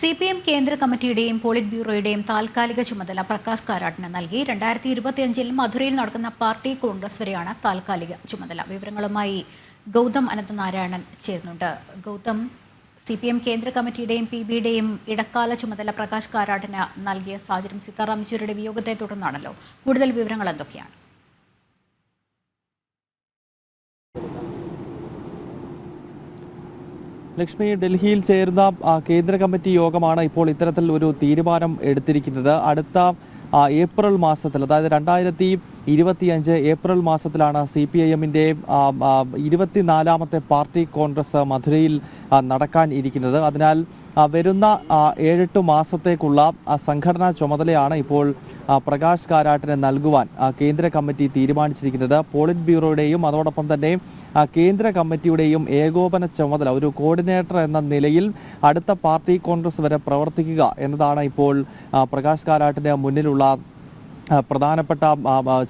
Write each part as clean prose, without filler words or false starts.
CPM കേന്ദ്ര കമ്മിറ്റിയുടെയും polit ബ്യൂറോയുടെയും താൽക്കാലിക ചുമതല പ്രകാശ് കാരാട്ടിന് നൽകി. 2025 മധുരയിൽ നടക്കുന്ന പാർട്ടി കോൺഗ്രസ് വരെയാണ് താൽക്കാലിക ചുമതല. വിവരങ്ങളുമായി ഗൗതം അനന്തനാരായണൻ ചേരുന്നുണ്ട്. ഗൗതം, CPM കേന്ദ്ര കമ്മിറ്റിയുടെയും PBയുടെയും ഇടക്കാല ചുമതല പ്രകാശ് കാരാട്ടിന് നൽകിയ സാഹചര്യം സീതാറാം യെച്ചൂരിയുടെ വിയോഗത്തെ തുടർന്നാണല്ലോ. കൂടുതൽ വിവരങ്ങൾ എന്തൊക്കെയാണ്? ലക്ഷ്മി, ഡൽഹിയിൽ ചേരുന്ന കേന്ദ്ര കമ്മിറ്റി യോഗമാണ് ഇപ്പോൾ ഇത്തരത്തിൽ ഒരു തീരുമാനം എടുത്തിരിക്കുന്നത്. അടുത്ത ഏപ്രിൽ മാസത്തിൽ, അതായത് 2025 ഏപ്രിൽ മാസത്തിലാണ് CPIMന്റെ 24ാമത്തെ പാർട്ടി കോൺഗ്രസ് മധുരയിൽ നടക്കാൻ ഇരിക്കുന്നത്. അതിനാൽ വരുന്ന 7-8 മാസത്തേക്കുള്ള സംഘടനാ ചുമതലയാണ് ഇപ്പോൾ പ്രകാശ് കാരാട്ടിന് നൽകുവാൻ കേന്ദ്ര കമ്മിറ്റി തീരുമാനിച്ചിരിക്കുന്നത്. പോളിറ്റ് ബ്യൂറോയുടെയും അതോടൊപ്പം തന്നെ കേന്ദ്ര കമ്മിറ്റിയുടെയും ഏകോപന ചുമതല, ഒരു കോർഡിനേറ്റർ എന്ന നിലയിൽ അടുത്ത പാർട്ടി കോൺഗ്രസ് വരെ പ്രവർത്തിക്കുക എന്നതാണ് ഇപ്പോൾ പ്രകാശ് കാരാട്ടിന് മുന്നിലുള്ള പ്രധാനപ്പെട്ട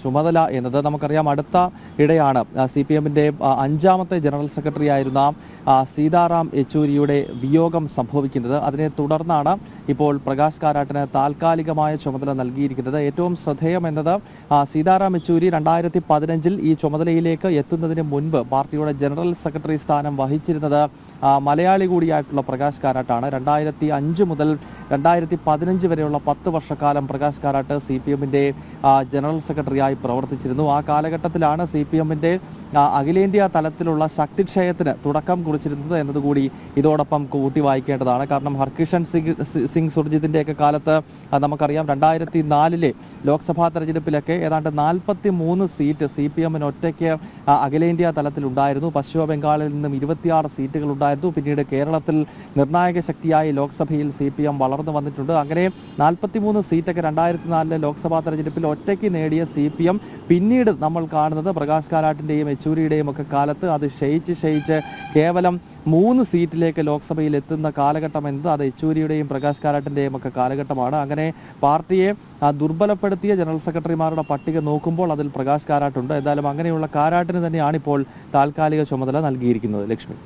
ചുമതല എന്നത്. നമുക്കറിയാം, അടുത്ത ഇടെയാണ് CPMന്റെ 5ാമത്തെ ജനറൽ സെക്രട്ടറി ആയിരുന്ന സീതാറാം യെച്ചൂരിയുടെ വിയോഗം സംഭവിക്കുന്നത്. അതിനെ തുടർന്നാണ് ഇപ്പോൾ പ്രകാശ് കാരാട്ടിന് താൽക്കാലികമായ ചുമതല നൽകിയിരിക്കുന്നത്. ഏറ്റവും ശ്രദ്ധേയം എന്നത് സീതാറാം യെച്ചൂരി 2015 ഈ ചുമതലയിലേക്ക് എത്തുന്നതിന് മുൻപ് പാർട്ടിയുടെ ജനറൽ സെക്രട്ടറി സ്ഥാനം വഹിച്ചിരുന്നത് മലയാളി കൂടിയായിട്ടുള്ള പ്രകാശ് കാരാട്ടാണ്. 2005 മുതൽ 2015 വരെയുള്ള 10 വർഷക്കാലം പ്രകാശ് കാരാട്ട് CPMന്റെ ജനറൽ സെക്രട്ടറിയായി പ്രവർത്തിച്ചിരുന്നു. ആ കാലഘട്ടത്തിലാണ് CPMന്റെ അഖിലേന്ത്യാ തലത്തിലുള്ള ശക്തിക്ഷയത്തിന് തുടക്കം കുറിച്ചിരുന്നത് എന്നതുകൂടി ഇതോടൊപ്പം കൂട്ടി വായിക്കേണ്ടതാണ്. കാരണം ഹർകിഷൻ സിംഗ് സുർജിത്തിൻ്റെയൊക്കെ കാലത്ത് നമുക്കറിയാം, 2004 ലോക്സഭാ തെരഞ്ഞെടുപ്പിലൊക്കെ ഏതാണ്ട് 43 സീറ്റ് CPMന് ഒറ്റയ്ക്ക് അഖിലേന്ത്യാ തലത്തിലുണ്ടായിരുന്നു. പശ്ചിമ ബംഗാളിൽ നിന്നും 26 സീറ്റുകൾ ഉണ്ടായിരുന്നു. പിന്നീട് കേരളത്തിൽ നിർണായക ശക്തിയായി ലോക്സഭയിൽ CPM വളർന്നു വന്നിട്ടുണ്ട്. അങ്ങനെ 43 സീറ്റൊക്കെ 2004 ലോക്സഭാ തെരഞ്ഞെടുപ്പിൽ ഒറ്റയ്ക്ക് നേടിയ CPM പിന്നീട് നമ്മൾ കാണുന്നത് പ്രകാശ് കാരാട്ടിൻ്റെയും യെച്ചൂരിയുടെയും ഒക്കെ കാലത്ത് അത് ക്ഷയിച്ച് കേവലം 3 സീറ്റിലേക്ക് ലോക്സഭയിൽ എത്തുന്ന കാലഘട്ടം എന്നത് അത് യെച്ചൂരിയുടെയും പ്രകാശ് കാരാട്ടിൻ്റെയും ഒക്കെ കാലഘട്ടമാണ്. അങ്ങനെ പാർട്ടിയെ ദുർബലപ്പെടുത്തിയ ജനറൽ സെക്രട്ടറിമാരുടെ പട്ടിക നോക്കുമ്പോൾ അതിൽ പ്രകാശ് കാരാട്ടുണ്ട്. എന്തായാലും അങ്ങനെയുള്ള കാരാട്ടിന് തന്നെയാണ് ഇപ്പോൾ താൽക്കാലിക ചുമതല നൽകിയിരിക്കുന്നത്. ലക്ഷ്മി.